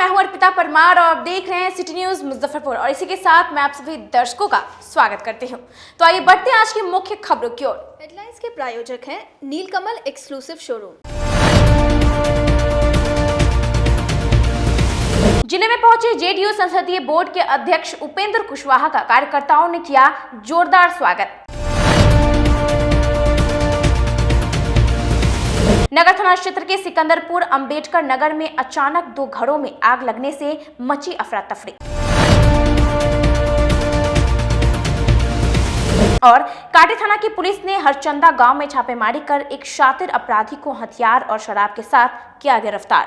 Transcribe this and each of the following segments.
मैं हूं अर्पिता परमार और आप देख रहे हैं सिटी न्यूज मुजफ्फरपुर और इसी के साथ मैं आप सभी दर्शकों का स्वागत करती हूं। तो आइए बढ़ते हैं आज की मुख्य खबरों की ओर। हेडलाइंस के प्रायोजक हैं नीलकमल एक्सक्लूसिव शोरूम। जिले में पहुंचे जेडीयू संसदीय बोर्ड के अध्यक्ष उपेंद्र कुशवाहा का कार्यकर्ताओं ने किया जोरदार स्वागत। नगर थाना क्षेत्र के सिकंदरपुर अंबेडकर नगर में अचानक 2 घरों में आग लगने से मची अफरा तफरी। और कांटी थाना की पुलिस ने हरचंदा गांव में छापेमारी कर एक शातिर अपराधी को हथियार और शराब के साथ किया गिरफ्तार।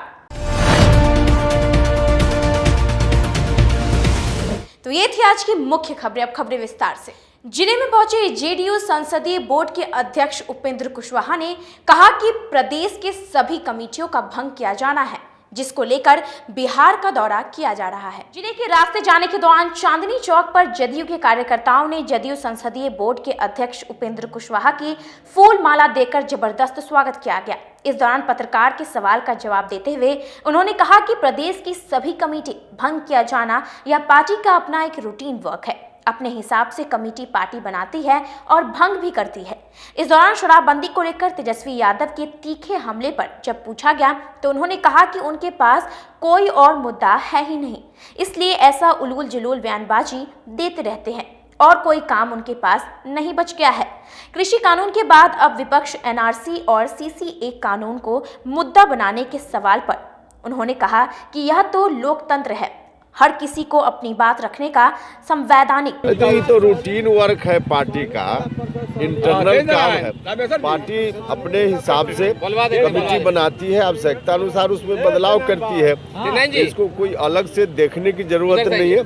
तो ये थी आज की मुख्य खबरें। अब खबरें विस्तार से। जिले में पहुंचे जेडीयू संसदीय बोर्ड के अध्यक्ष उपेंद्र कुशवाहा ने कहा कि प्रदेश के सभी कमेटियों का भंग किया जाना है, जिसको लेकर बिहार का दौरा किया जा रहा है। जिले के रास्ते जाने के दौरान चांदनी चौक पर जदयू के कार्यकर्ताओं ने जदयू संसदीय बोर्ड के अध्यक्ष उपेंद्र कुशवाहा की फूल माला देकर जबरदस्त स्वागत किया गया। इस दौरान पत्रकार के सवाल का जवाब देते हुए उन्होंने कहा कि प्रदेश की सभी कमेटी भंग किया जाना यह पार्टी का अपना एक रूटीन वर्क है। अपने हिसाब से कमेटी पार्टी बनाती है और भंग भी करती है। इस दौरान शराबबंदी को लेकर तेजस्वी यादव के तीखे हमले पर जब पूछा गया तो उन्होंने कहा कि उनके पास कोई और मुद्दा है ही नहीं, इसलिए ऐसा उलूल जुलूल बयानबाजी देते रहते हैं और कोई काम उनके पास नहीं बच गया है। कृषि कानून के बाद अब विपक्ष एनआरसी और सीसीए कानून को मुद्दा बनाने के सवाल पर उन्होंने कहा कि यह तो लोकतंत्र है, हर किसी को अपनी बात रखने का संवैधानिक। ये तो रूटीन वर्क है, पार्टी का इंटरनल काम है। पार्टी अपने हिसाब से कमेटी बनाती है, आवश्यकता अनुसार उसमें बदलाव करती है। इसको कोई अलग से देखने की जरूरत नहीं है।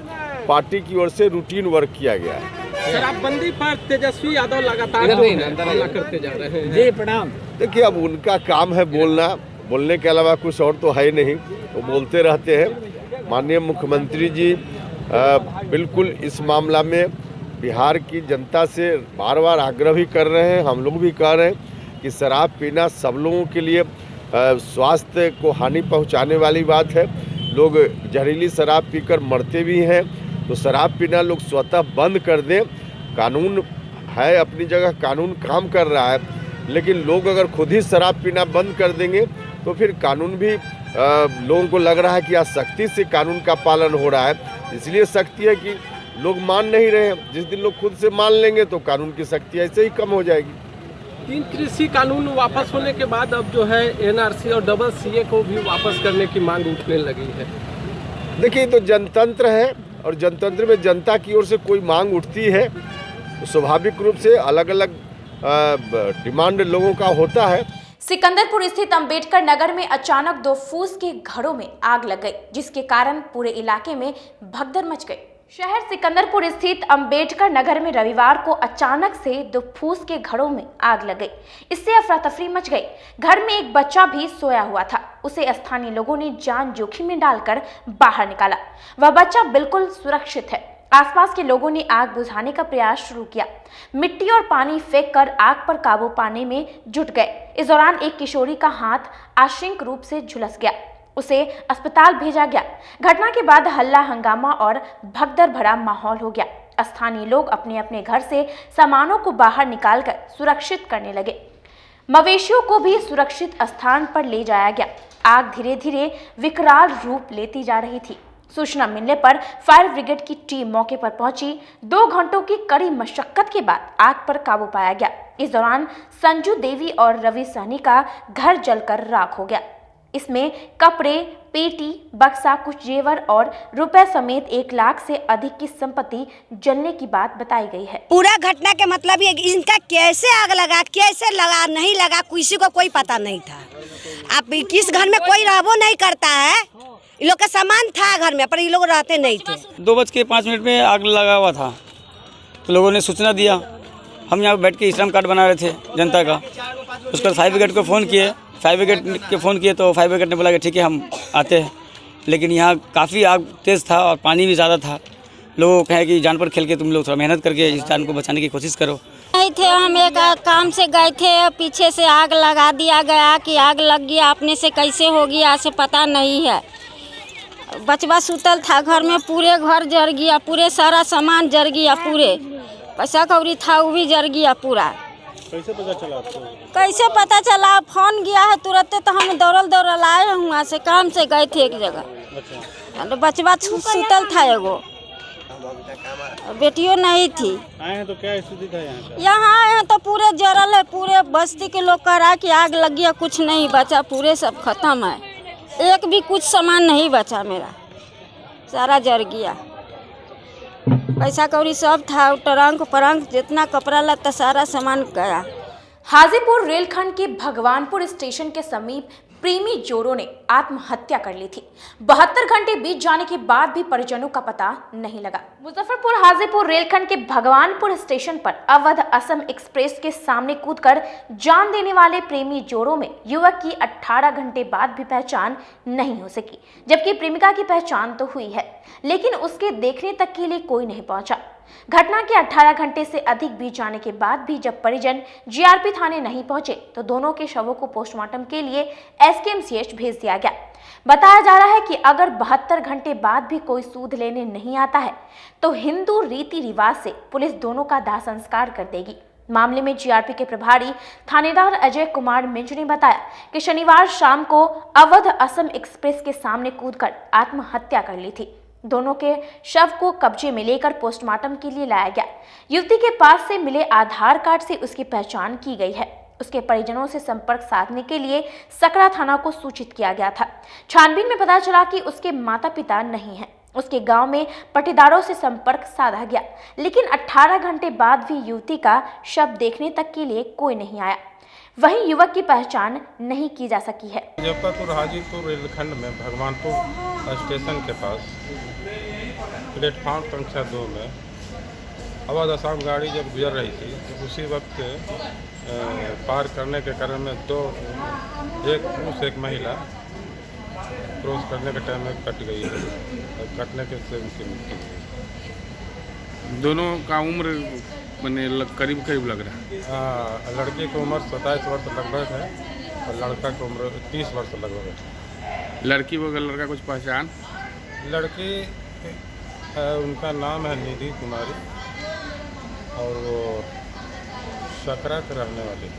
पार्टी की ओर से रूटीन वर्क किया गया है। शराबबंदी पर तेजस्वी यादव लगातार हमला करते जा रहे हैं। जी प्रणाम। देखिए, अब उनका काम है बोलना, बोलने के अलावा कुछ और तो है नहीं, वो बोलते रहते हैं। माननीय मुख्यमंत्री जी बिल्कुल इस मामला में बिहार की जनता से बार बार आग्रह भी कर रहे हैं, हम लोग भी कह रहे हैं कि शराब पीना सब लोगों के लिए स्वास्थ्य को हानि पहुंचाने वाली बात है। लोग जहरीली शराब पीकर मरते भी हैं, तो शराब पीना लोग स्वतः बंद कर दें। कानून है अपनी जगह, कानून काम कर रहा है, लेकिन लोग अगर खुद ही शराब पीना बंद कर देंगे तो फिर कानून भी लोगों को लग रहा है कि आज सख्ती से कानून का पालन हो रहा है। इसलिए सख्ती है कि लोग मान नहीं रहे हैं। जिस दिन लोग खुद से मान लेंगे तो कानून की सख्ती ऐसे ही कम हो जाएगी। 3 कृषि कानून वापस होने के बाद अब जो है एनआरसी और डबल सीए को भी वापस करने की मांग उठने लगी है। देखिए, तो जनतंत्र है और जनतंत्र में जनता की ओर से कोई मांग उठती है तो स्वाभाविक रूप से अलग अलग डिमांड लोगों का होता है। सिकंदरपुर स्थित अंबेडकर नगर में अचानक 2 फूस के घरों में आग लग गई, जिसके कारण पूरे इलाके में भगदड़ मच गई। शहर सिकंदरपुर स्थित अंबेडकर नगर में रविवार को अचानक से 2 फूस के घरों में आग लग गई। इससे अफरा तफरी मच गई। घर में एक बच्चा भी सोया हुआ था, उसे स्थानीय लोगों ने जान जोखिम में डालकर बाहर निकाला। वह बच्चा बिल्कुल सुरक्षित है। आसपास के लोगों ने आग बुझाने का प्रयास शुरू किया, मिट्टी और पानी फेंककर आग पर काबू पाने में जुट गए। इस दौरान एक किशोरी का हाथ आंशिक रूप से झुलस गया, उसे अस्पताल भेजा गया। घटना के बाद हल्ला हंगामा और भगदड़ भरा माहौल हो गया। स्थानीय लोग अपने अपने घर से सामानों को बाहर निकालकर सुरक्षित करने लगे। मवेशियों को भी सुरक्षित स्थान पर ले जाया गया। आग धीरे धीरे विकराल रूप लेती जा रही थी। सूचना मिलने पर फायर ब्रिगेड की टीम मौके पर पहुंची। 2 घंटों की कड़ी मशक्कत के बाद आग पर काबू पाया गया। इस दौरान संजू देवी और रवि सहनी का घर जलकर राख हो गया। इसमें कपड़े, पेटी, बक्सा, कुछ जेवर और रुपए समेत 1 लाख से अधिक की संपत्ति जलने की बात बताई गई है। पूरा घटना के मतलब ये इनका कैसे आग लगा, कैसे लगा, नहीं लगा, किसी को कोई पता नहीं था। अब किस घर में कोई रहबो नहीं करता है, ये लोग का सामान था घर में, पर ये लोग रहते नहीं थे। 2:05 में आग लगा हुआ था, तो लोगों ने सूचना दिया। हम यहाँ बैठ के श्रम कार्ड बना रहे थे जनता का। उसके बाद फायर ब्रिगेड को फ़ोन किए। फायर ब्रिगेड के फ़ोन किए तो फायर ब्रिगेड ने बोला कि ठीक है हम आते हैं, लेकिन यहाँ काफ़ी आग तेज़ था और पानी भी ज़्यादा था। लोगों को कहे कि जान पर खेल के तुम लोग थोड़ा मेहनत करके इस जान को बचाने की कोशिश करो। नहीं थे, हम एक काम से गए थे, पीछे से आग लगा दिया गया कि आग लग गया, अपने से कैसे हो गया से पता नहीं है। बचवा सुतल था घर में, पूरे घर जर गया, पूरे सारा सामान जर गया, पूरे पैसा कौड़ी था वो भी जर गया पूरा। कैसे पता चला आपको? कैसे पता चला? फोन गया है तुरंत, तो हम दौड़ल आए हैं, वहाँ से काम से गए थे एक जगह। अच्छा, बचवा सुतल था एगो, बेटियों नहीं थी। आए हैं तो क्या स्थिति था यहाँ का? यहाँ आए हैं तो पूरे जरल है, पूरे बस्ती के लोग कह रहा है कि आग लग गया, कुछ नहीं बचा, पूरे सब खत्म है, एक भी कुछ सामान नहीं बचा, मेरा सारा जर गया। पैसा कौड़ी सब था, ट्रंक परंक जितना कपड़ा लत्ता सारा सामान गया। हाजीपुर रेलखंड के भगवानपुर स्टेशन के समीप प्रेमी जोड़ों ने आत्महत्या कर ली थी। 72 घंटे बीत जाने के बाद भी परिजनों का पता नहीं लगा। मुजफ्फरपुर हाजीपुर रेलखंड के भगवानपुर स्टेशन पर अवध असम एक्सप्रेस के सामने कूदकर जान देने वाले प्रेमी जोड़ों में युवक की 18 घंटे बाद भी पहचान नहीं हो सकी, जबकि प्रेमिका की पहचान तो हुई है, लेकिन उसके देखने तक के लिए कोई नहीं पहुंचा। घटना के 18 घंटे से अधिक बीत जाने के बाद भी जब परिजन जीआरपी थाने नहीं पहुंचे तो दोनों के शवों को पोस्टमार्टम के लिए एसकेएमसीएच भेज दिया गया। बताया जा रहा है कि अगर 72 घंटे बाद भी कोई सूद लेने नहीं आता है तो हिंदू रीति रिवाज से पुलिस दोनों का दाह संस्कार कर देगी। मामले में जीआरपी के प्रभारी थानेदार अजय कुमार मिंज ने बताया कि शनिवार शाम को अवध असम एक्सप्रेस के सामने कूदकर आत्महत्या कर ली थी। दोनों के शव को कब्जे में लेकर पोस्टमार्टम के लिए लाया गया। युवती के पास से मिले आधार कार्ड से उसकी पहचान की गई है। उसके परिजनों से संपर्क साधने के लिए सकरा थाना को सूचित किया गया था। छानबीन में पता चला कि उसके माता पिता नहीं हैं। उसके गांव में पट्टेदारों से संपर्क साधा गया, लेकिन 18 घंटे बाद भी युवती का शव देखने तक के लिए कोई नहीं आया। वहीं युवक की पहचान नहीं की जा सकी है। मुजफ्फरपुर हाजीपुर रेलखंड में भगवानपुर स्टेशन के पास प्लेटफार्म संख्या 2 में अवध असम गाड़ी जब गुजर रही थी तो उसी वक्त पार करने के क्रम में एक पुरुष एक महिला क्रॉस करने के टाइम में कट गई है और कटने के से उनकी मृत्यु हुई। दोनों का उम्र मैंने करीब करीब लग रहा है। लड़की की उम्र 27 वर्ष लगभग है और लड़का की उम्र 30 वर्ष लगभग है। लड़की व लड़का कुछ पहचान? लड़की उनका नाम है निधि कुमारी और वो सकरा के रहने वाली।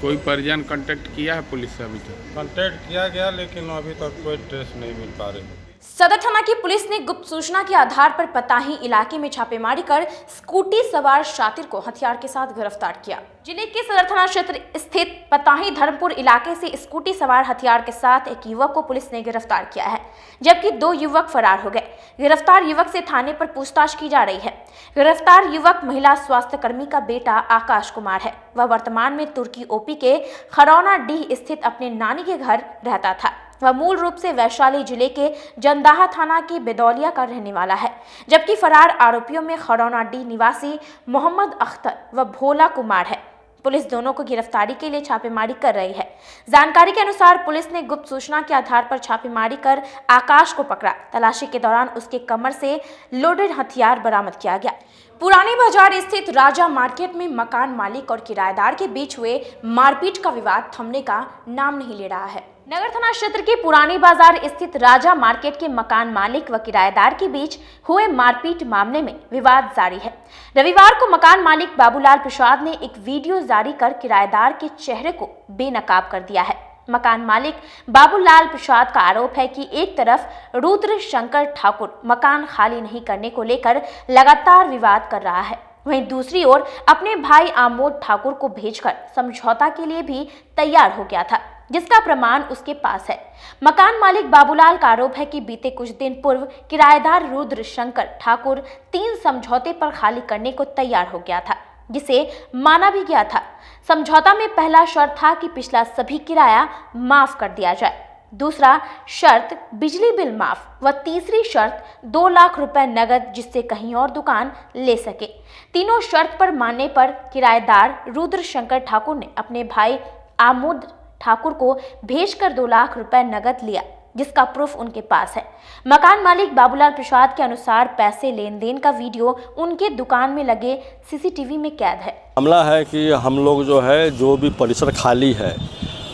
कोई परिजन कांटेक्ट किया है पुलिस से? अभी तक कांटेक्ट किया गया लेकिन अभी तक कोई ट्रेस नहीं मिल पा रही। सदर थाना की पुलिस ने गुप्त सूचना के आधार पर पताही इलाके में छापेमारी कर स्कूटी सवार शातिर को हथियार के साथ गिरफ्तार किया। जिले के सदर थाना क्षेत्र स्थित पताही धर्मपुर इलाके से स्कूटी सवार हथियार के साथ एक युवक को पुलिस ने गिरफ्तार किया है, जबकि 2 युवक फरार हो गए। गिरफ्तार युवक से थाने पर पूछताछ की जा रही है। गिरफ्तार युवक महिला स्वास्थ्य कर्मी का बेटा आकाश कुमार है। वह वर्तमान में तुर्की ओपी के खरौना डीह स्थित अपने नानी के घर रहता था। वह मूल रूप से वैशाली जिले के जंदाहा थाना के बेदौलिया का रहने वाला है, जबकि फरार आरोपियों में खरौना डी निवासी मोहम्मद अख्तर व भोला कुमार है। पुलिस दोनों को गिरफ्तारी के लिए छापेमारी कर रही है। जानकारी के अनुसार पुलिस ने गुप्त सूचना के आधार पर छापेमारी कर आकाश को पकड़ा। तलाशी के दौरान उसके कमर से लोडेड हथियार बरामद किया गया। पुरानी बाजार स्थित राजा मार्केट में मकान मालिक और किराएदार के बीच हुए मारपीट का विवाद थमने का नाम नहीं ले रहा है। नगर थाना क्षेत्र के पुरानी बाजार स्थित राजा मार्केट के मकान मालिक व किराएदार के बीच हुए मारपीट मामले में विवाद जारी है। रविवार को मकान मालिक बाबूलाल प्रसाद ने एक वीडियो जारी कर किराएदार के चेहरे को बेनकाब कर दिया है। मकान मालिक बाबूलाल प्रसाद का आरोप है कि एक तरफ रुद्र शंकर ठाकुर मकान खाली नहीं करने को लेकर लगातार विवाद कर रहा है, वहीं दूसरी ओर अपने भाई आमोद ठाकुर को भेजकर समझौता के लिए भी तैयार हो गया था, जिसका प्रमाण उसके पास है। मकान मालिक बाबूलाल का आरोप है कि बीते कुछ दिन पूर्व किराएदार रुद्र शंकर ठाकुर 3 समझौते पर खाली करने को तैयार हो गया था, जिसे माना भी गया था। समझौता में पहला शर्त था कि पिछला सभी किराया माफ कर दिया जाए, दूसरा शर्त बिजली बिल माफ व तीसरी शर्त 2 लाख रुपए नगद जिससे कहीं और दुकान ले सके। तीनों शर्त पर मानने पर किराएदार रुद्र शंकर ठाकुर ने अपने भाई आमोद ठाकुर को भेजकर 2 लाख रुपए नगद लिया, जिसका प्रूफ उनके पास है। मकान मालिक बाबूलाल प्रसाद के अनुसार पैसे लेन देन का वीडियो उनके दुकान में लगे सीसीटीवी में कैद है। मामला है कि हम लोग जो भी परिसर खाली है,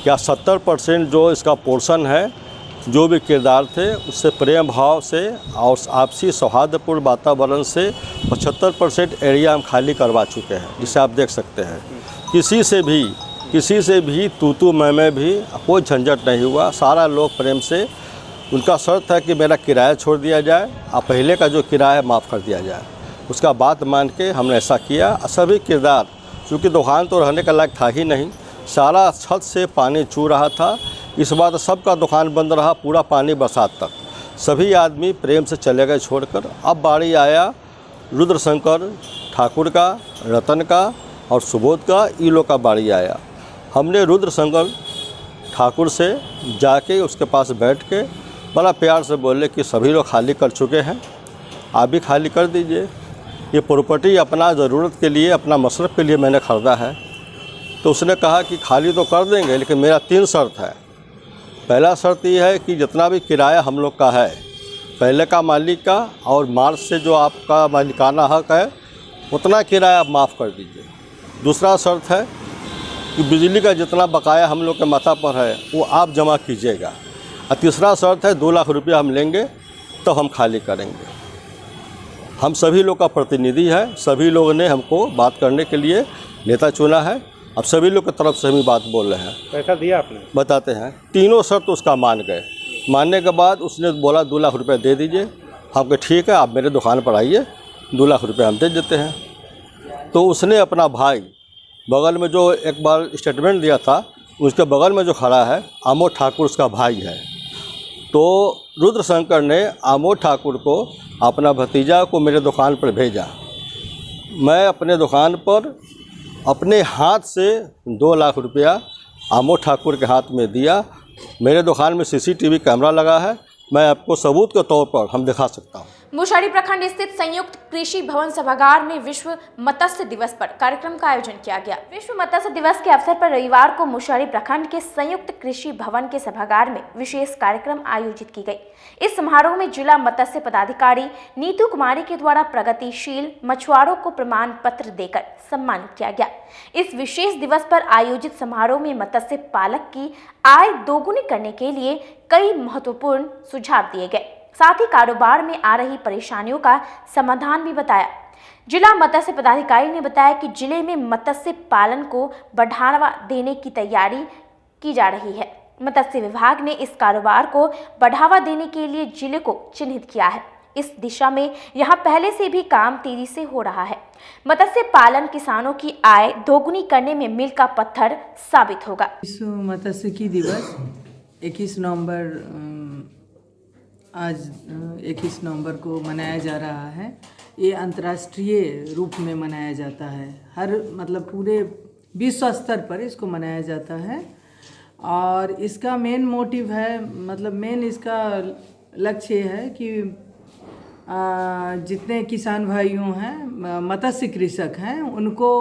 क्या 70% जो इसका पोर्शन है जो भी किरदार थे उससे प्रेम भाव से और आपसी सौहार्दपूर्ण वातावरण से 75% एरिया हम खाली करवा चुके हैं, जिसे आप देख सकते हैं। किसी से भी तू मैं भी कोई झंझट नहीं हुआ। सारा लोग प्रेम से, उनका शर्त है कि मेरा किराया छोड़ दिया जाए और पहले का जो किराया माफ़ कर दिया जाए। उसका बात मान के हमने ऐसा किया। सभी किरदार, चूँकि दुकान तो रहने का लायक था ही नहीं, सारा छत से पानी चू रहा था। इस बार सबका दुकान बंद रहा पूरा पानी बरसात तक। सभी आदमी प्रेम से चले गए छोड़कर। अब बारी आया रुद्रशंकर ठाकुर का, रतन का और सुबोध का, ई लोग का बारी आया। हमने रुद्रशंकर ठाकुर से जाके उसके पास बैठ के बड़ा प्यार से बोले कि सभी लोग खाली कर चुके हैं, आप भी खाली कर दीजिए। ये प्रॉपर्टी अपना ज़रूरत के लिए, अपना मसरफ़ के लिए मैंने ख़रीदा है। तो उसने कहा कि खाली तो कर देंगे, लेकिन मेरा 3 शर्त है। पहला शर्त ये है कि जितना भी किराया हम लोग का है, पहले का मालिक का और मार्च से जो आपका मालिकाना हक है, उतना किराया आप माफ़ कर दीजिए। दूसरा शर्त है कि बिजली का जितना बकाया हम लोग के माथा पर है वो आप जमा कीजिएगा। और तीसरा शर्त है 2 लाख रुपया हम लेंगे तो हम खाली करेंगे। हम सभी लोग का प्रतिनिधि है, सभी लोगों ने हमको बात करने के लिए नेता चुना है। अब सभी लोग की तरफ से हम बात बोल रहे हैं। पैसा दिया आपने? बताते हैं। तीनों शर्त उसका मान गए। मानने के बाद उसने बोला 2 लाख रुपये दे दीजिए। हम कहे ठीक है, आप मेरे दुकान पर आइए, 2 लाख रुपये हम दे देते हैं। तो उसने अपना भाई, बगल में जो एक बार स्टेटमेंट दिया था, उसके बगल में जो खड़ा है आमोद ठाकुर उसका भाई है। तो रुद्रशंकर ने आमोद ठाकुर को, अपना भतीजा को मेरे दुकान पर भेजा। मैं अपने दुकान पर अपने हाथ से 2 लाख रुपया आमोद ठाकुर के हाथ में दिया। मेरे दुकान में CCTV कैमरा लगा है, मैं आपको सबूत के तौर पर हम दिखा सकता हूँ। मुशाड़ी प्रखंड स्थित संयुक्त कृषि भवन सभागार में विश्व मत्स्य दिवस पर कार्यक्रम का आयोजन किया गया। विश्व मत्स्य दिवस के अवसर पर रविवार को मुशाड़ी प्रखंड के संयुक्त कृषि भवन के सभागार में विशेष कार्यक्रम आयोजित की गई। इस समारोह में जिला मत्स्य पदाधिकारी नीतू कुमारी के द्वारा प्रगतिशील मछुआरों को प्रमाण पत्र देकर सम्मानित किया गया। इस विशेष दिवस पर आयोजित समारोह में मत्स्य पालक की आय दोगुनी करने के लिए कई महत्वपूर्ण सुझाव दिए गए। साथ ही कारोबार में आ रही परेशानियों का समाधान भी बताया। जिला मत्स्य पदाधिकारी ने बताया कि जिले में मत्स्य पालन को बढ़ावा देने की तैयारी की जा रही है। मत्स्य विभाग ने इस कारोबार को बढ़ावा देने के लिए जिले को चिन्हित किया है। इस दिशा में यहां पहले से भी काम तेजी से हो रहा है। मत्स्य पालन किसानों की आय दोगुनी करने में मील का पत्थर साबित होगा। विश्व मत्स्य की दिवस 21 नवंबर आज 21 नवंबर को मनाया जा रहा है। ये अंतर्राष्ट्रीय रूप में मनाया जाता है। हर पूरे विश्व स्तर पर इसको मनाया जाता है। और इसका मेन मोटिव है, मेन इसका लक्ष्य है कि जितने किसान भाइयों हैं, मत्स्य कृषक हैं, उनको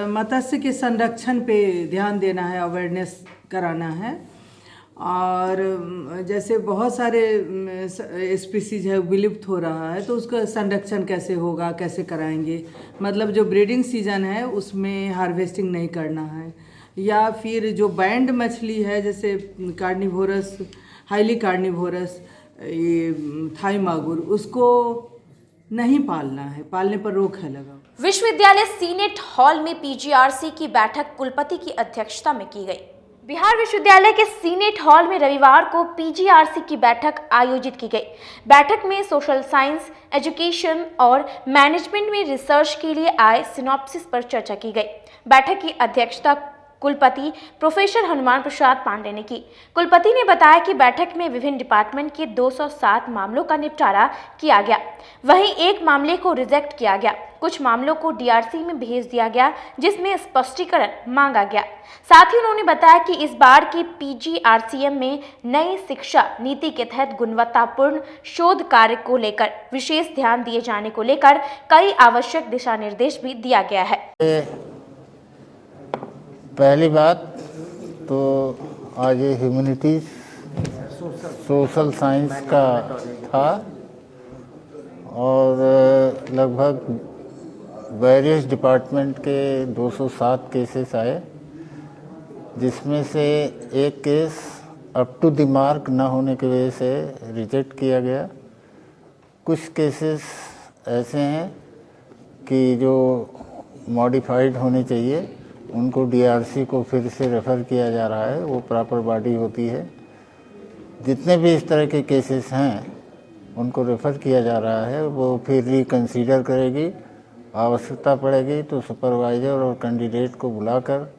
मत्स्य के संरक्षण पे ध्यान देना है, अवेयरनेस कराना है। और जैसे बहुत सारे स्पीसीज है विलुप्त हो रहा है, तो उसका संरक्षण कैसे होगा, कैसे कराएंगे। जो ब्रीडिंग सीजन है उसमें हार्वेस्टिंग नहीं करना है, या फिर जो बैंड मछली है जैसे कार्निवोरस, हाईली कार्निवोरस, ये थाई मागुर, उसको नहीं पालना है, पालने पर रोक है लगा। विश्वविद्यालय सीनेट हॉल में PGRC की बैठक कुलपति की अध्यक्षता में की गई। बिहार विश्वविद्यालय के सीनेट हॉल में रविवार को PGRC की बैठक आयोजित की गई। बैठक में सोशल साइंस, एजुकेशन और मैनेजमेंट में रिसर्च के लिए आए सिनॉप्सिस पर चर्चा की गई। बैठक की अध्यक्षता कुलपति प्रोफेसर हनुमान प्रसाद पांडे ने की। कुलपति ने बताया कि बैठक में विभिन्न डिपार्टमेंट के 207 मामलों का निपटारा किया गया, वहीं एक मामले को रिजेक्ट किया गया। कुछ मामलों को DRC में भेज दिया गया, जिसमें स्पष्टीकरण मांगा गया। साथ ही उन्होंने बताया कि इस बार की PGRCM में नई शिक्षा नीति के तहत गुणवत्तापूर्ण शोध कार्य को लेकर विशेष ध्यान दिए जाने को लेकर कई आवश्यक दिशा निर्देश भी दिया गया है। पहली बात तो आज ये ह्यूमैनिटीज सोशल साइंस का था और लगभग वेरियस डिपार्टमेंट के 207 केसेस आए, जिसमें से एक case up to the mark न होने की वजह से रिजेक्ट किया गया। कुछ केसेस ऐसे हैं कि जो मॉडिफाइड होने चाहिए उनको डीआरसी को फिर से रेफ़र किया जा रहा है, वो प्रॉपर बॉडी होती है। जितने भी इस तरह के केसेस हैं उनको रेफ़र किया जा रहा है, वो फिर रिकंसीडर करेगी। आवश्यकता पड़ेगी तो सुपरवाइज़र और कैंडिडेट को बुलाकर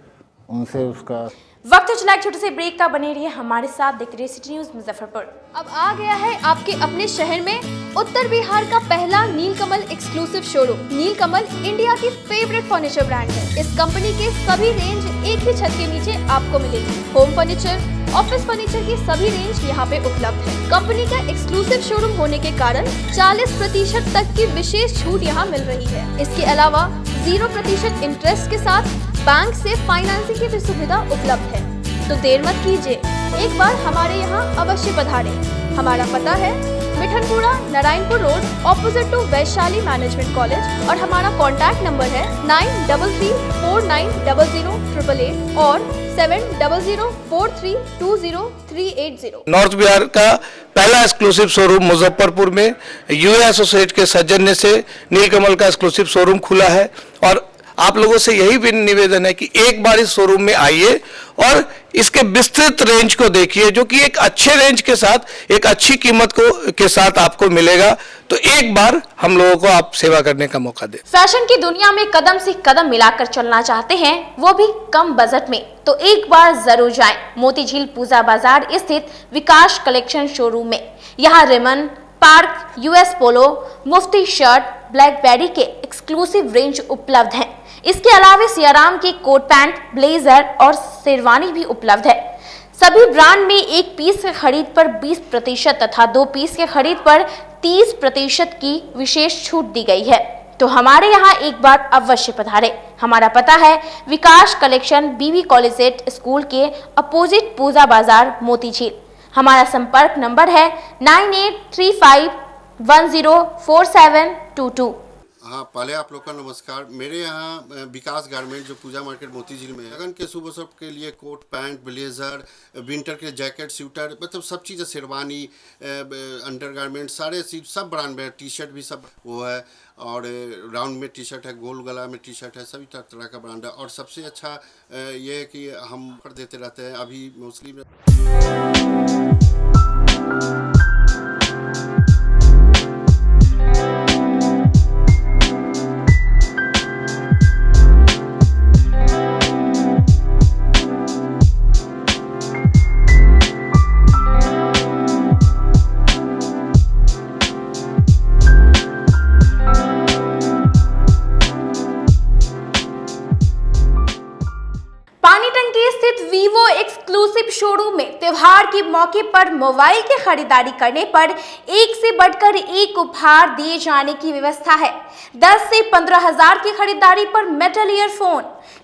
उनसे उसका वक्त चला एक छोटे से ब्रेक का। बने रहिए हमारे साथ, देखते रहिए सिटी न्यूज़ मुजफ्फरपुर। अब आ गया है आपके अपने शहर में उत्तर बिहार का पहला नीलकमल एक्सक्लूसिव शोरूम। नीलकमल इंडिया की फेवरेट फर्नीचर ब्रांड है। इस कंपनी के सभी रेंज एक ही छत के नीचे आपको मिलेगी। होम फर्नीचर, ऑफिस फर्नीचर की सभी रेंज यहाँ पे उपलब्ध है। कंपनी का एक्सक्लूसिव शोरूम होने के कारण 40% तक की विशेष छूट यहाँ मिल रही है। इसके अलावा 0% इंटरेस्ट के साथ बैंक से फाइनेंसिंग की भी सुविधा उपलब्ध है। तो देर मत कीजिए, एक बार हमारे यहाँ अवश्य पधारें। हमारा पता है Mithanpura, Narayanpur road, opposite to Vaishali management college और हमारा कॉन्टैक्ट नंबर है 9334900888 और 7004320380। नॉर्थ बिहार का पहला एक्सक्लूसिव शोरूम मुजफ्फरपुर में यूए एसोसिएट के सौजन्य से नीलकमल का एक्सक्लूसिव शोरूम खुला है। और आप लोगों से यही भी निवेदन है कि एक बार इस शोरूम में आइए और इसके विस्तृत रेंज को देखिए, जो कि एक अच्छे रेंज के साथ एक अच्छी कीमत के साथ आपको मिलेगा। तो एक बार हम लोगों को आप सेवा करने का मौका दें। फैशन की दुनिया में कदम से कदम मिलाकर चलना चाहते हैं, वो भी कम बजट में, तो एक बार जरूर जाएं मोतीझील पूजा बाजार स्थित विकास कलेक्शन शोरूम में। यहाँ रेमन, पार्क, यूएस पोलो, मुफ्ती शर्ट, ब्लैकबेरी के एक्सक्लूसिव रेंज उपलब्ध हैं। इसके अलावा सियाराम के कोट पैंट, ब्लेजर और शेरवानी भी उपलब्ध है। सभी ब्रांड में 1 पीस के खरीद पर 20% तथा 2 पीस के खरीद पर 30% की विशेष छूट दी गई है। तो हमारे यहाँ एक बार अवश्य पधारे। हमारा पता है विकास कलेक्शन, बीवी कॉलेज स्कूल के अपोजिट पूजा बाजार, मोतीझील। हमारा संपर्क नंबर है 9835104722। हाँ, पहले आप लोग का नमस्कार। मेरे यहाँ विकास गारमेंट जो पूजा मार्केट मोतीझील में है, लगन के शुभ अवसर के लिए कोट पैंट, ब्लेजर, विंटर के जैकेट, स्वेटर, मतलब सब चीज़ें, शेरवानी, अंडर गारमेंट, सारे सब ब्रांड में, टी शर्ट भी सब वो है। और राउंड में टी शर्ट है, गोल गला में टी शर्ट है, सभी तरह का ब्रांड है। और सबसे अच्छा ये है कि हम ऑफर देते रहते हैं। अभी मोस्टली वीवो एक्सक्लूसिव शोरूम में त्योहार के मौके पर मोबाइल की खरीदारी करने पर एक से बढ़कर एक उपहार दिए जाने की व्यवस्था है। 10 से 15 हजार की खरीदारी पर मेटल ईयरफोन,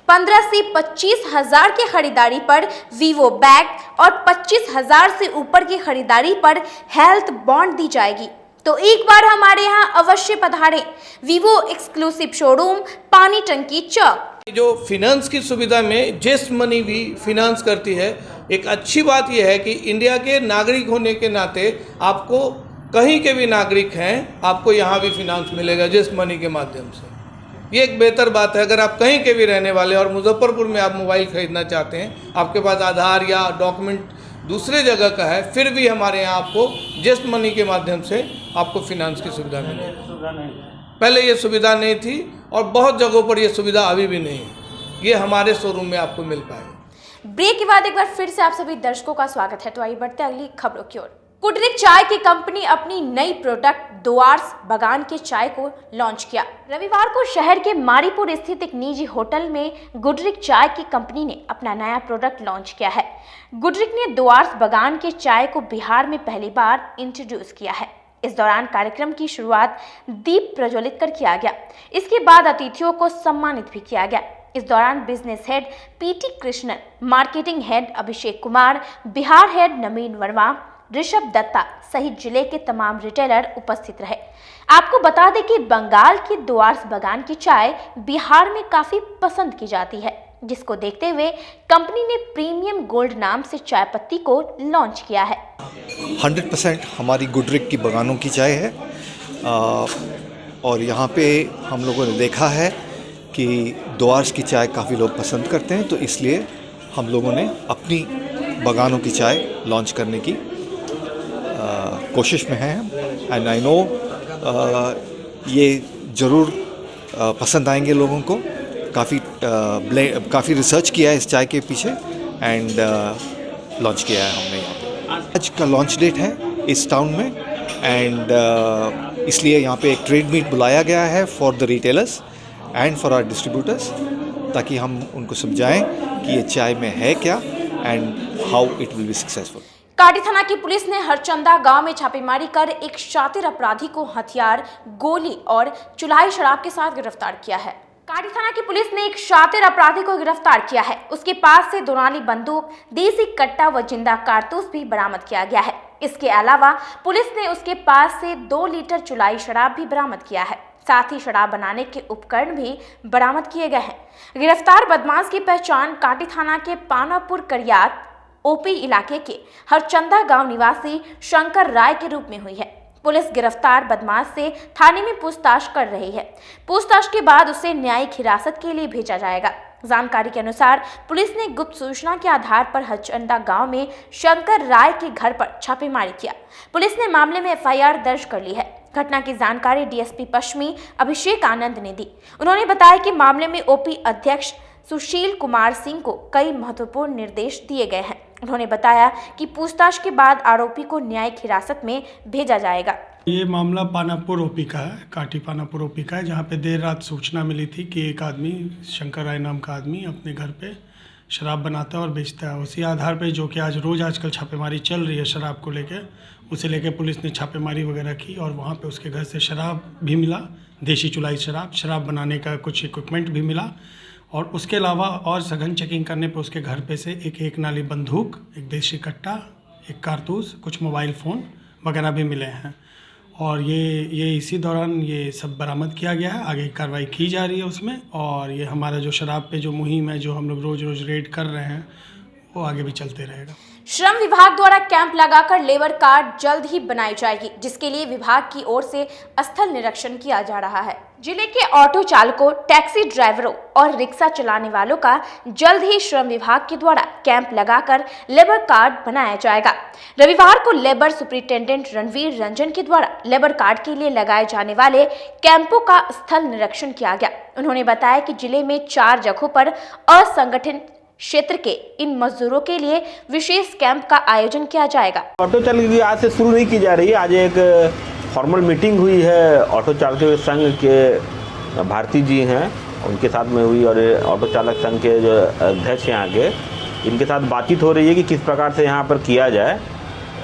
15 से 25 हजार की खरीदारी पर वीवो बैग और 25 हजार से ऊपर की खरीदारी पर हेल्थ बॉन्ड दी जाएगी। तो एक बार हमारे यहाँ अवश्य पधारें। वीवो एक्सक्लूसिव शोरूम, पानी टंकी चौक। जो फिनांस की सुविधा में जेस्ट मनी भी फिनांस करती है। एक अच्छी बात यह है कि इंडिया के नागरिक होने के नाते आपको कहीं के भी नागरिक हैं, आपको यहाँ भी फिनांस मिलेगा जेस्ट मनी के माध्यम से। ये एक बेहतर बात है। अगर आप कहीं के भी रहने वाले और मुजफ्फरपुर में आप मोबाइल खरीदना चाहते हैं, आपके पास आधार या डॉक्यूमेंट दूसरे जगह का है, फिर भी हमारे यहाँ आपको जेस्ट मनी के माध्यम से आपको फिनांस की सुविधा मिलेगी। पहले ये सुविधा नहीं थी और बहुत जगहों पर ये सुविधा अभी भी नहीं है। ये हमारे शोरूम में आपको मिल पाएगा। ब्रेक के बाद एक बार फिर से आप सभी दर्शकों का स्वागत है। तो आइए बढ़ते हैं अगली खबरों की ओर। गुडरिक चाय की कंपनी अपनी नई प्रोडक्ट दुआर्स बगान के चाय को लॉन्च किया। रविवार को शहर के मारीपुर स्थित एक निजी होटल में गुडरिक चाय की कंपनी ने अपना नया प्रोडक्ट लॉन्च किया है। गुडरिक ने दुआर्स बगान के चाय को बिहार में पहली बार इंट्रोड्यूस किया है। इस दौरान कार्यक्रम की शुरुआत दीप प्रज्वलित कर किया गया। इसके बाद अतिथियों को सम्मानित भी किया गया। इस दौरान business head PT Krishnan, marketing head Abhishek Kumar, Bihar head Naveen Verma, Rishabh Datta सहित जिले के तमाम रिटेलर उपस्थित रहे। आपको बता दें कि बंगाल की दुआर्स बागान की चाय बिहार में काफी पसंद की जाती है, जिसको देखते हुए कंपनी ने प्रीमियम गोल्ड नाम से चाय पत्ती को लॉन्च किया है। 100% हमारी गुडरिक की बागानों की चाय है और यहाँ पे हम लोगों ने देखा है कि दुआर्स की चाय काफ़ी लोग पसंद करते हैं, तो इसलिए हम लोगों ने अपनी बागानों की चाय लॉन्च करने की कोशिश में हैं। एंड आई नो ये ज़रूर पसंद आएंगे लोगों को। काफ़ी रिसर्च किया है इस चाय के पीछे एंड लॉन्च किया है हमने यहाँ पे। आज का लॉन्च डेट है इस टाउन में एंड इसलिए यहाँ पे एक ट्रेड मीट बुलाया गया है for the retailers and for our distributors, ताकि हम उनको समझाएं कि ये चाय में है क्या and how it will be successful. काटी थाना की पुलिस ने हरचंदा गांव में छापेमारी कर एक शातिर अपराधी को हथियार, गोली और चुलाई शराब के साथ गिरफ्तार किया है। काटी थाना की पुलिस ने एक शातिर अपराधी को गिरफ्तार किया है। उसके पास से दोनाली बंदूक, देसी कट्टा व जिंदा कारतूस भी बरामद किया गया है। इसके अलावा पुलिस ने उसके पास से 2 लीटर चुलाई शराब भी बरामद किया है। साथ ही शराब बनाने के उपकरण भी बरामद किए गए हैं। गिरफ्तार बदमाश की पहचान काटी थाना के पानापुर करियात ओपी इलाके के हरचंदा गांव निवासी शंकर राय के रूप में हुई है। पुलिस गिरफ्तार बदमाश से थाने में पूछताछ कर रही है। पूछताछ के बाद उसे न्यायिक हिरासत के लिए भेजा जाएगा। जानकारी के अनुसार पुलिस ने गुप्त सूचना के आधार पर हरचंदा गांव में शंकर राय के घर पर छापेमारी किया। पुलिस ने मामले में एफआईआर दर्ज कर ली है। घटना की जानकारी डीएसपी पश्चिमी अभिषेक आनंद ने दी। उन्होंने बताया कि मामले में ओपी अध्यक्ष सुशील कुमार सिंह को कई महत्वपूर्ण निर्देश दिए गए हैं। उन्होंने बताया कि पूछताछ के बाद आरोपी को न्यायिक हिरासत में भेजा जाएगा। ये मामला पानापुर ओपी का है, काटी पानापुर ओपी का है, जहाँ पे देर रात सूचना मिली थी कि एक आदमी, शंकर राय नाम का आदमी, अपने घर पे शराब बनाता है और बेचता है। उसी आधार पे जो कि आजकल छापेमारी चल रही है शराब को लेके, उसे लेके पुलिस ने छापेमारी वगैरह की और वहाँ पे उसके घर से शराब भी मिला, देसी चुलाई शराब बनाने का कुछ इक्विपमेंट भी मिला और उसके अलावा और सघन चेकिंग करने पे उसके घर पे से एक नाली बंदूक, एक देसी कट्टा, एक कारतूस, कुछ मोबाइल फ़ोन वगैरह भी मिले हैं और ये इसी दौरान ये सब बरामद किया गया है। आगे कार्रवाई की जा रही है उसमें और ये हमारा जो शराब पे जो मुहिम है, जो हम लोग रोज़ रेड कर रहे हैं, वो आगे भी चलते रहेगा। श्रम विभाग द्वारा कैंप लगाकर लेबर कार्ड जल्द ही बनाई जाएगी, जिसके लिए विभाग की ओर से स्थल निरीक्षण किया जा रहा है। जिले के ऑटो चालकों, टैक्सी ड्राइवरों और रिक्शा चलाने वालों का जल्द ही श्रम विभाग के द्वारा कैंप लगाकर लेबर कार्ड बनाया जाएगा। रविवार को लेबर सुपरिटेंडेंट रणवीर रंजन के द्वारा लेबर कार्ड के लिए लगाए जाने वाले कैंपों का स्थल निरीक्षण किया गया। उन्होंने बताया कि जिले में 4 जगहों पर असंगठित क्षेत्र के इन मजदूरों के लिए विशेष कैंप का आयोजन किया जाएगा। ऑटो चालक की आज से शुरू नहीं की जा रही है। आज एक फॉर्मल मीटिंग हुई है ऑटो चालक संघ के भारती जी हैं, उनके साथ में हुई और ऑटो चालक संघ के जो अध्यक्ष हैं आगे, इनके साथ बातचीत हो रही है कि किस प्रकार से यहाँ पर किया जाए,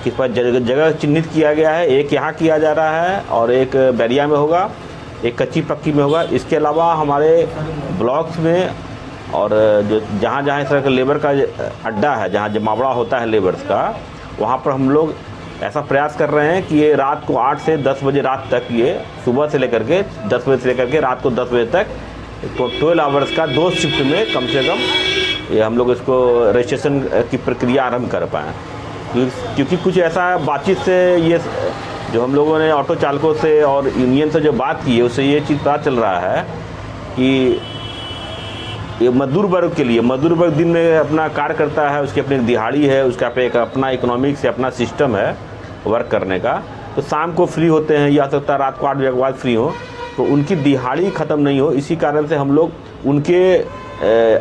किस पर जगह चिन्हित किया गया है। एक यहाँ किया जा रहा है और एक बैरिया में होगा, एक कच्ची पक्की में होगा। इसके अलावा हमारे ब्लॉक्स में और जो जहाँ इस तरह का लेबर का अड्डा है, जहाँ जमावड़ा होता है लेबर्स का, वहाँ पर हम लोग ऐसा प्रयास कर रहे हैं कि ये रात को 8 से 10 बजे रात तक, ये सुबह से लेकर के 10 बजे से लेकर के रात को 10 बजे तक, तो 12 आवर्स का 2 शिफ्ट में कम से कम ये हम लोग इसको रजिस्ट्रेशन की प्रक्रिया आरंभ कर पाएँ। क्योंकि कुछ ऐसा बातचीत से ये जो हम लोगों ने ऑटो चालकों से और यूनियन से जो बात की है, उससे ये चीज़ पता चल रहा है कि ये मजदूर वर्ग के लिए, मजदूर वर्ग दिन में अपना कार्य करता है, उसकी अपनी दिहाड़ी है, उसका पे एक अपना इकोनॉमिक से अपना सिस्टम है वर्क करने का, तो शाम को फ्री होते हैं या सकता है रात को 8 बजे के बाद फ्री हो, तो उनकी दिहाड़ी ख़त्म नहीं हो, इसी कारण से हम लोग उनके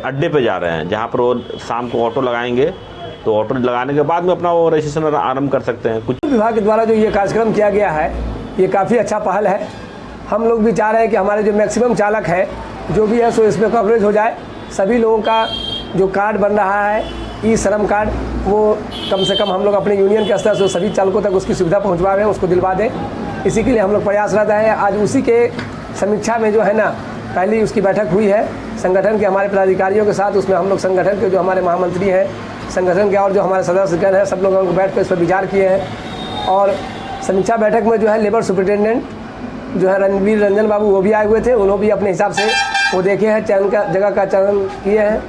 अड्डे पे जा रहे हैं, जहाँ पर वो शाम को ऑटो लगाएंगे, तो ऑटो लगाने के बाद में अपना वो रजिस्ट्रेशन आरम्भ कर सकते हैं। कुछ विभाग के द्वारा जो ये कार्यक्रम किया गया है, ये काफ़ी अच्छा पहल है। हम लोग भी चाह रहे हैं कि हमारे जो मैक्सिमम चालक हैं, जो भी है सो इसमें कवरेज हो जाए। सभी लोगों का जो कार्ड बन रहा है, ई श्रम कार्ड, वो कम से कम हम लोग अपने यूनियन के स्तर से सभी चालकों तक उसकी सुविधा पहुंचवा रहे हैं, उसको दिलवा दें। इसी के लिए हम लोग प्रयासरत हैं। आज उसी के समीक्षा में जो है ना, पहली उसकी बैठक हुई है संगठन के हमारे पदाधिकारियों के साथ। उसमें हम लोग संगठन के जो हमारे महामंत्री हैं, संगठन के और जो हमारे सदस्यगण हैं सब लोगों को बैठ कर इस पर विचार किए हैं। और समीक्षा बैठक में जो है लेबर सुपरिटेंडेंट जो है रणवीर रंजन बाबू वो भी आए हुए थे, उन्होंने भी अपने हिसाब से वो देखे हैं, चयन का जगह का चयन किए हैं।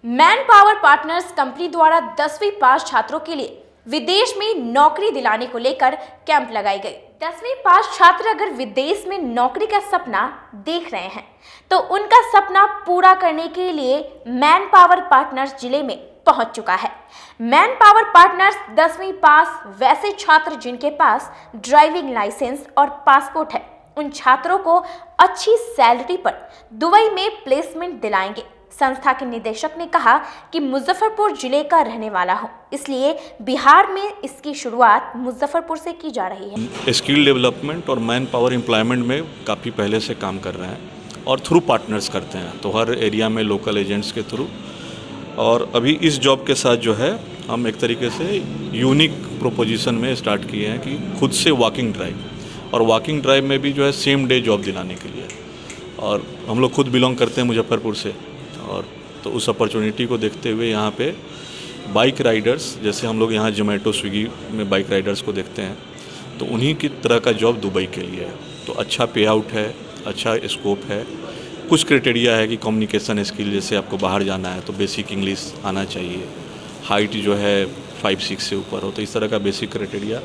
मैन पावर पार्टनर्स कंपनी द्वारा 10वीं पास छात्रों के लिए विदेश में नौकरी दिलाने को लेकर कैंप लगाई गई। 10वीं पास छात्र अगर विदेश में नौकरी का सपना देख रहे हैं तो उनका सपना पूरा करने के लिए मैन पावर पार्टनर्स जिले में पहुंच चुका है। मैन पावर पार्टनर्स 10वीं पास वैसे छात्र जिनके पास ड्राइविंग लाइसेंस और पासपोर्ट है, उन छात्रों को अच्छी सैलरी पर दुबई में प्लेसमेंट दिलाएंगे। संस्था के निदेशक ने कहा कि मुजफ्फरपुर जिले का रहने वाला हूं, इसलिए बिहार में इसकी शुरुआत मुजफ्फरपुर से की जा रही है। स्किल डेवलपमेंट और मैन पावर एम्प्लॉयमेंट में काफ़ी पहले से काम कर रहे हैं और थ्रू पार्टनर्स करते हैं, तो हर एरिया में लोकल एजेंट्स के थ्रू। और अभी इस जॉब के साथ जो है हम एक तरीके से यूनिक प्रोपोजिशन में स्टार्ट किए हैं कि खुद से वॉकिंग ड्राइव, और वॉकिंग ड्राइव में भी जो है सेम डे जॉब दिलाने के लिए। और हम लोग खुद बिलोंग करते हैं मुजफ्फरपुर से, और तो उस अपॉर्चुनिटी को देखते हुए यहाँ पे बाइक राइडर्स, जैसे हम लोग यहाँ जोमेटो स्विगी में बाइक राइडर्स को देखते हैं, तो उन्हीं की तरह का जॉब दुबई के लिए है। तो अच्छा पे आउट है, अच्छा स्कोप है। कुछ क्राइटेरिया है कि कम्युनिकेशन स्किल, जैसे आपको बाहर जाना है तो बेसिक इंग्लिश आना चाहिए, हाइट जो है 5'6" से ऊपर हो, तो इस तरह का बेसिक क्राइटेरिया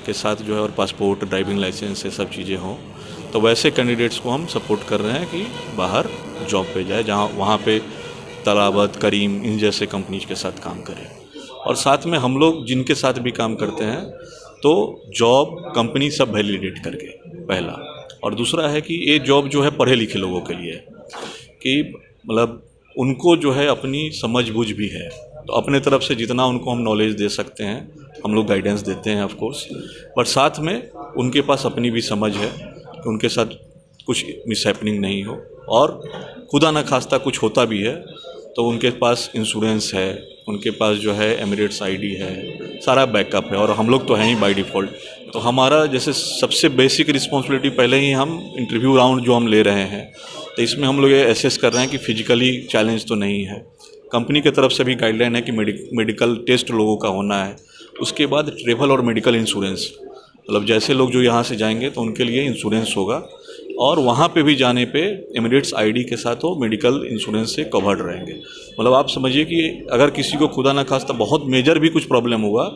के साथ जो है, और पासपोर्ट, ड्राइविंग लाइसेंस, ये सब चीज़ें हों। तो वैसे कैंडिडेट्स को हम सपोर्ट कर रहे हैं कि बाहर जॉब पे जाए, जहाँ वहाँ पे तलावत, करीम, इन जैसे कंपनीज के साथ काम करें। और साथ में हम लोग जिनके साथ भी काम करते हैं तो जॉब कंपनी सब वैलिडेट करके, पहला। और दूसरा है कि ये जॉब जो है पढ़े लिखे लोगों के लिए, कि मतलब उनको जो है अपनी समझ बूझ भी है, तो अपने तरफ से जितना उनको हम नॉलेज दे सकते हैं हम लोग गाइडेंस देते हैं ऑफ कोर्स, पर साथ में उनके पास अपनी भी समझ है कि उनके साथ कुछ मिसहैपनिंग नहीं हो, और खुदा न खास्ता कुछ होता भी है तो उनके पास इंश्योरेंस है, उनके पास जो है एमिरेट्स आईडी है, सारा बैकअप है। और हम लोग तो हैं ही बाय डिफ़ॉल्ट। तो हमारा जैसे सबसे बेसिक रिस्पॉन्सिबिलिटी पहले ही हम इंटरव्यू राउंड जो हम ले रहे हैं, तो इसमें हम लोग ये एसेस कर रहे हैं कि फिजिकली चैलेंज तो नहीं है। कंपनी की तरफ से भी गाइडलाइन है कि मेडिकल टेस्ट लोगों का होना है। उसके बाद ट्रेवल और मेडिकल इंश्योरेंस, मतलब जैसे लोग जो यहाँ से जाएंगे तो उनके लिए इंश्योरेंस होगा, और वहाँ पे भी जाने पे एमिरेट्स आईडी के साथ वो मेडिकल इंश्योरेंस से कवर्ड रहेंगे। मतलब आप समझिए कि अगर किसी को खुदा ना खास्ता बहुत मेजर भी कुछ प्रॉब्लम हुआ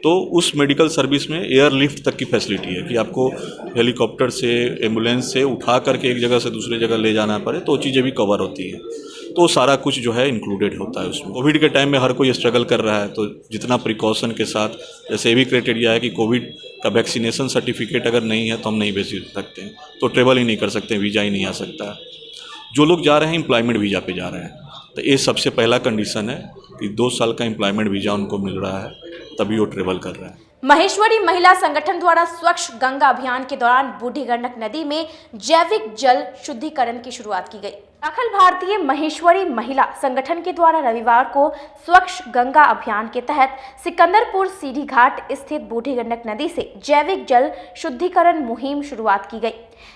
तो उस मेडिकल सर्विस में एयर लिफ्ट तक की फैसिलिटी है कि आपको हेलीकॉप्टर से, एम्बुलेंस से उठा करके एक जगह से दूसरी जगह ले जाना पड़े तो वो चीज़ें भी कवर होती हैं। तो सारा कुछ जो है इंक्लूडेड होता है उसमें। कोविड के टाइम में हर कोई स्ट्रगल कर रहा है, तो जितना प्रिकॉशन के साथ, जैसे ये भी क्राइटेरिया है कि कोविड का वैक्सीनेशन सर्टिफिकेट अगर नहीं है तो हम नहीं भेज सकते हैं, तो ट्रेवल ही नहीं कर सकते, वीज़ा ही नहीं आ सकता। जो लोग जा रहे हैं एम्प्लॉयमेंट वीज़ा पे जा रहे हैं, तो ये सबसे पहला कंडीशन है कि 2 साल का एम्प्लॉयमेंट वीज़ा उनको मिल रहा है, तभी वो ट्रेवल कर रहे हैं। महेश्वरी महिला संगठन द्वारा स्वच्छ गंगा अभियान के दौरान बूढ़ी गंडक नदी में जैविक जल शुद्धिकरण की शुरुआत की गई। अखिल भारतीय महेश्वरी महिला संगठन के द्वारा रविवार को स्वच्छ गंगा अभियान के तहत सिकंदरपुर सीढ़ी घाट स्थित बूढ़ी गंडक नदी से जैविक जल शुद्धिकरण मुहिम शुरुआत की गई,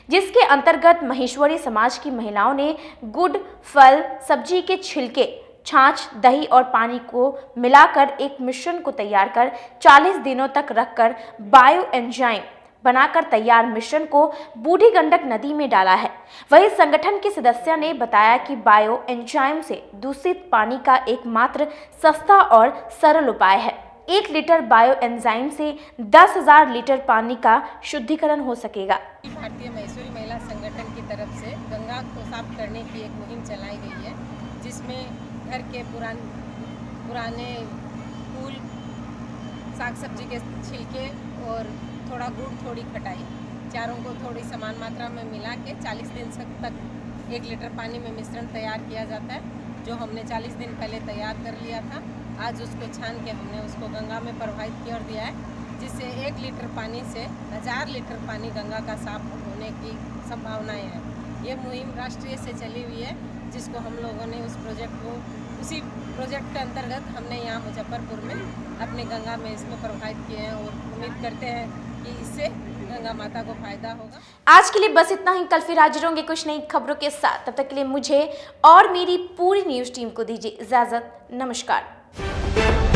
जिसके अंतर्गत महेश्वरी समाज की महिलाओं ने गुड़, फल, सब्जी के छिलके, छाछ, दही और पानी को मिलाकर एक मिश्रण को तैयार कर 40 दिनों तक रखकर बायो एंजाइम बनाकर तैयार मिश्रण को बूढ़ी गंडक नदी में डाला है। वहीं संगठन के सदस्य ने बताया कि बायो एंजाइम से दूषित पानी का एकमात्र सस्ता और सरल उपाय है। 1 लीटर बायो एंजाइम से 10,000 लीटर पानी का शुद्धिकरण हो सकेगा। भारतीय महेश्वरी महिला संगठन की तरफ से गंगा को साफ करने की एक मुहिम चलाई गई है, जिसमें घर के पुराने फूल, साग सब्जी के छिलके और थोड़ा गुड़, थोड़ी खटाई, चारों को थोड़ी समान मात्रा में मिला के 40 दिन तक 1 लीटर पानी में मिश्रण तैयार किया जाता है, जो हमने 40 दिन पहले तैयार कर लिया था। आज उसको छान के हमने उसको गंगा में प्रवाहित कर दिया है, जिससे 1 लीटर पानी से 1000 लीटर पानी गंगा का साफ होने की संभावनाएं हैं। ये मुहिम राष्ट्रीय से चली हुई है, जिसको हम लोगों ने उसी प्रोजेक्ट के अंतर्गत हमने यहाँ मुजफ्फरपुर में अपने गंगा में इसमें प्रवाहित किए हैं, और उम्मीद करते हैं कि इससे गंगा माता को फायदा होगा। आज के लिए बस इतना ही। कल फिर हाजिर होंगे कुछ नई खबरों के साथ। तब तक के लिए मुझे और मेरी पूरी न्यूज़ टीम को दीजिए इजाज़त। नमस्कार।